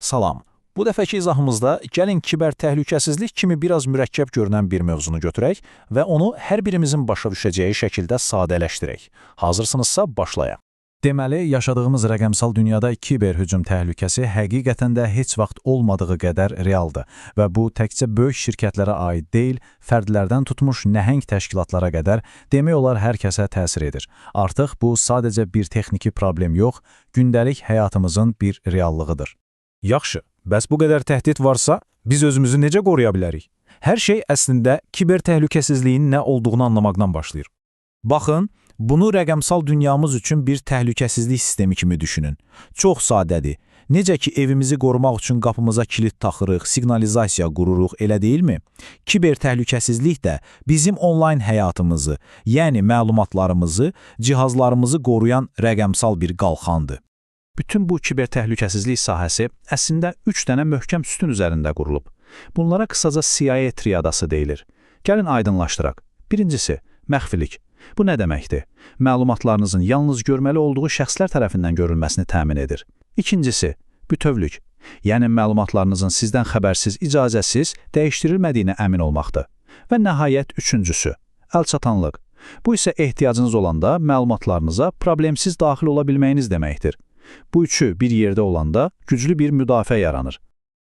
Salam. Bu dəfəki izahımızda gəlin kiber təhlükəsizlik kimi biraz mürəkkəb görünən bir mövzunu götürək və onu hər birimizin başa düşəcəyi şəkildə sadələşdirək. Hazırsınızsa başlayaq. Deməli, yaşadığımız rəqəmsal dünyada kiber hücum təhlükəsi həqiqətən də heç vaxt olmadığı qədər realdır və bu təkcə böyük şirkətlərə aid deyil, fərdlərdən tutmuş nəhəng təşkilatlara qədər demək olar hər kəsə təsir edir. Artıq bu sadəcə bir texniki problem yox, gündəlik həyatımızın bir reallığıdır. Yaxşı, bəs bu qədər təhdid varsa, biz özümüzü necə qoruya bilərik? Hər şey əslində kiber təhlükəsizliyin nə olduğunu anlamaqdan başlayır. Baxın, bunu rəqəmsal dünyamız üçün bir təhlükəsizlik sistemi kimi düşünün. Çox sadədir. Necə ki, evimizi qorumaq üçün qapımıza kilit taxırıq, siqnalizasiya qururuq, elə deyilmi? Kiber təhlükəsizlik də bizim onlayn həyatımızı, yəni məlumatlarımızı, cihazlarımızı qoruyan rəqəmsal bir qalxandır. Bütün bu kiber təhlükəsizlik sahəsi əslində 3 dənə möhkəm sütun üzərində qurulub. Bunlara qısaca CIA triyadası deyilir. Gəlin aydınlaşdıraq. Birincisi, məxfilik. Bu nə deməkdir? Məlumatlarınızın yalnız görməli olduğu şəxslər tərəfindən görülməsini təmin edir. İkincisi, bütövlük. Yəni məlumatlarınızın sizdən xəbərsiz, icazəsiz dəyişdirilmədiyinə əmin olmaqdır. Və nəhayət üçüncüsü, əlçatanlıq. Bu isə ehtiyacınız olanda məlumatlarınıza problemsiz daxil ola bilməyiniz deməkdir. Bu üçü bir yerdə olanda güclü bir müdafiə yaranır.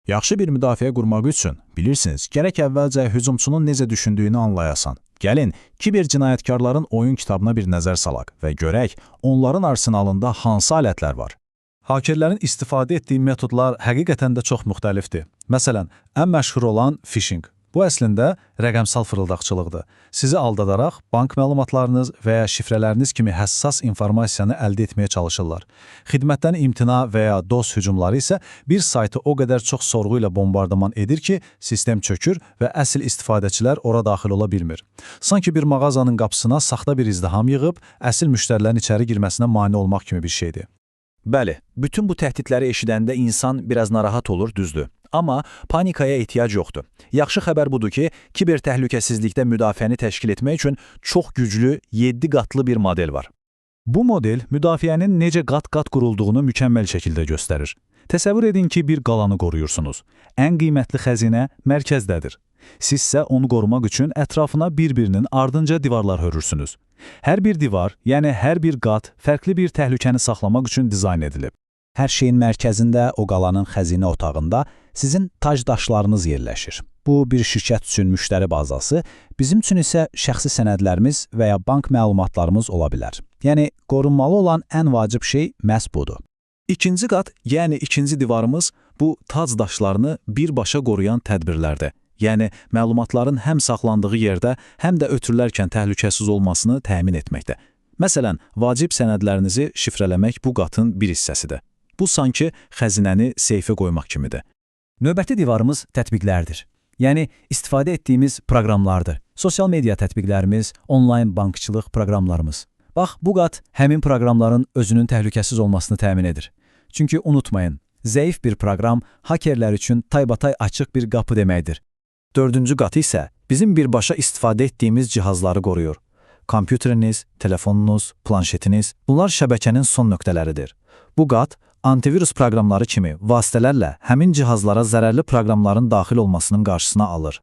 Yaxşı bir müdafiə qurmaq üçün, bilirsiniz, gərək əvvəlcə hücumçunun necə düşündüyünü anlayasan. Gəlin, kiber cinayətkarların oyun kitabına bir nəzər salaq və görək, onların arsenalında hansı alətlər var. Hakerlərin istifadə etdiyi metodlar həqiqətən də çox müxtəlifdir. Məsələn, ən məşhur olan phishing. Bu əslində rəqəmsal fırıldaqçılıqdır. Sizi aldadaraq bank məlumatlarınız və ya şifrələriniz kimi həssas informasiyanı əldə etməyə çalışırlar. Xidmətdən imtina və ya DOS hücumları isə bir saytı o qədər çox sorğu ilə bombardıman edir ki, sistem çökür və əsl istifadəçilər ora daxil ola bilmir. Sanki bir mağazanın qapısına saxta bir izdiham yığıb, əsl müştərilərin içəri girməsinə mane olmaq kimi bir şeydir. Bəli, bütün bu təhdidləri eşidəndə insan biraz narahat olur, düzdür. Amma panikaya ehtiyac yoxdur. Yaxşı xəbər budur ki, kiber təhlükəsizlikdə müdafiəni təşkil etmək üçün çox güclü 7 qatlı bir model var. Bu model müdafiənin necə qat-qat qurulduğunu mükəmməl şəkildə göstərir. Təsəvvür edin ki, bir qalanı qoruyursunuz. Ən qiymətli xəzinə mərkəzdədir. Sizsə onu qorumaq üçün ətrafına bir-birinin ardınca divarlar hörürsünüz. Hər bir divar, yəni hər bir qat fərqli bir təhlükəni saxlamaq üçün dizayn edilib. Hər şeyin mərkəzində, o qalanın xəzinə otağında sizin tac daşlarınız yerləşir. Bu, bir şirkət üçün müştəri bazası, bizim üçün isə şəxsi sənədlərimiz və ya bank məlumatlarımız ola bilər. Yəni, qorunmalı olan ən vacib şey məhz budur. İkinci qat, yəni ikinci divarımız, bu tac daşlarını birbaşa qoruyan tədbirlərdir. Yəni, məlumatların həm saxlandığı yerdə, həm də ötürülərkən təhlükəsiz olmasını təmin etməkdə. Məsələn, vacib sənədlərinizi şifrələmək bu qatın bir hissəsidir. Bu, sanki xəzinəni seyfə qoymaq kimidir. Növbəti divarımız tətbiqlərdir. Yəni, istifadə etdiyimiz proqramlardır. Sosial media tətbiqlərimiz, onlayn bankçılıq proqramlarımız. Bax, bu qat həmin proqramların özünün təhlükəsiz olmasını təmin edir. Çünki unutmayın, zəif bir proqram hakerlər üçün taybatay açıq bir qapı deməkdir. Dördüncü qatı isə bizim birbaşa istifadə etdiyimiz cihazları qoruyur. Kompüteriniz, telefonunuz, planşetiniz, bunlar şəbəkənin son nöqtələridir. Bu qat, antivirus proqramları kimi vasitələrlə həmin cihazlara zərərli proqramların daxil olmasının qarşısına alır.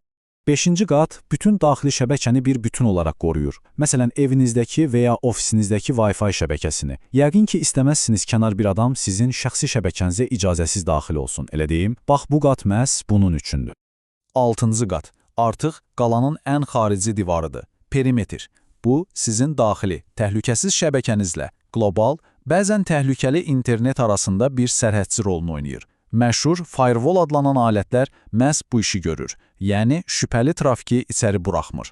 Beşinci qat, bütün daxili şəbəkəni bir bütün olaraq qoruyur. Məsələn, evinizdəki və ya ofisinizdəki Wi-Fi şəbəkəsini. Yəqin ki, istəməzsiniz kənar bir adam sizin şəxsi şəbəkənizə icazəsiz daxil olsun, elə deyim. Bax, bu qat məhz bunun üçündür. Altıncı qat, artıq qalanın ən xarici divarıdır. Perimetr. Bu, sizin daxili, təhlükəsiz şəbəkənizlə qlobal, bəzən təhlükəli internet arasında bir sərhədçi rolunu oynayır. Məşhur firewall adlanan alətlər məhz bu işi görür, yəni şübhəli trafiki içəri buraxmır.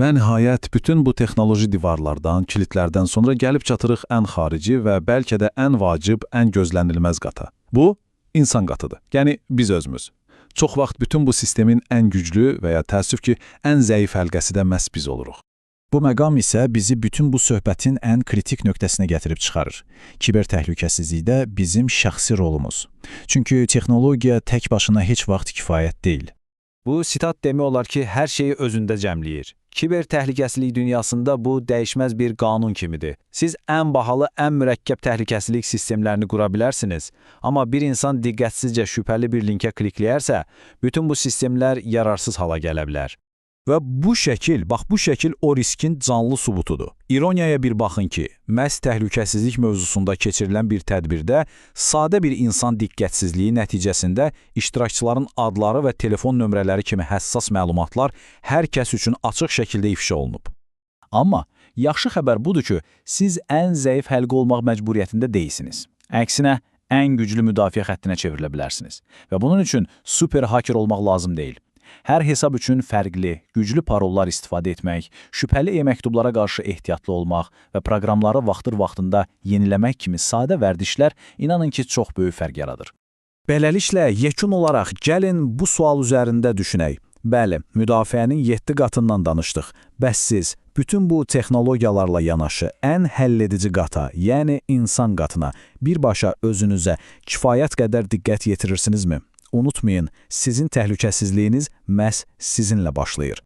Və nəhayət, bütün bu texnoloji divarlardan, kilitlərdən sonra gəlib çatırıq ən xarici və bəlkə də ən vacib, ən gözlənilməz qata. Bu, insan qatıdır, yəni biz özümüz. Çox vaxt bütün bu sistemin ən güclü və ya təəssüf ki, ən zəif həlqəsi də məhz biz oluruq. Bu məqam isə bizi bütün bu söhbətin ən kritik nöqtəsinə gətirib çıxarır. Kiber təhlükəsizlikdə bizim şəxsi rolumuz. Çünki texnologiya tək başına heç vaxt kifayət deyil. Bu, sitat demək olar ki, hər şeyi özündə cəmləyir. Kiber təhlükəsizlik dünyasında bu dəyişməz bir qanun kimidir. Siz ən bahalı, ən mürəkkəb təhlükəsizlik sistemlərini qura bilərsiniz, amma bir insan diqqətsizcə şübhəli bir linkə klikləyərsə, bütün bu sistemlər yararsız hala gələ bilər. Və bu şəkil o riskin canlı sübutudur. İroniyaya bir baxın ki, məhz təhlükəsizlik mövzusunda keçirilən bir tədbirdə sadə bir insan diqqətsizliyi nəticəsində iştirakçıların adları və telefon nömrələri kimi həssas məlumatlar hər kəs üçün açıq şəkildə ifşa olunub. Amma yaxşı xəbər budur ki, siz ən zəif həlqə olmaq məcburiyyətində deyilsiniz. Əksinə, ən güclü müdafiə xəttinə çevrilə bilərsiniz. Və bunun üçün super haker olmaq lazım deyil. Hər hesab üçün fərqli, güclü parollar istifadə etmək, şübhəli e-məktublara qarşı ehtiyatlı olmaq və proqramları vaxtında yeniləmək kimi sadə vərdişlər inanın ki, çox böyük fərq yaradır. Beləliklə, yekun olaraq gəlin bu sual üzərində düşünək. Bəli, müdafiənin 7 qatından danışdıq. Bəs siz bütün bu texnologiyalarla yanaşı ən həlledici qata, yəni insan qatına, birbaşa özünüzə kifayət qədər diqqət yetirirsinizmi? Unutmayın, sizin təhlükəsizliyiniz məhz sizinlə başlayır.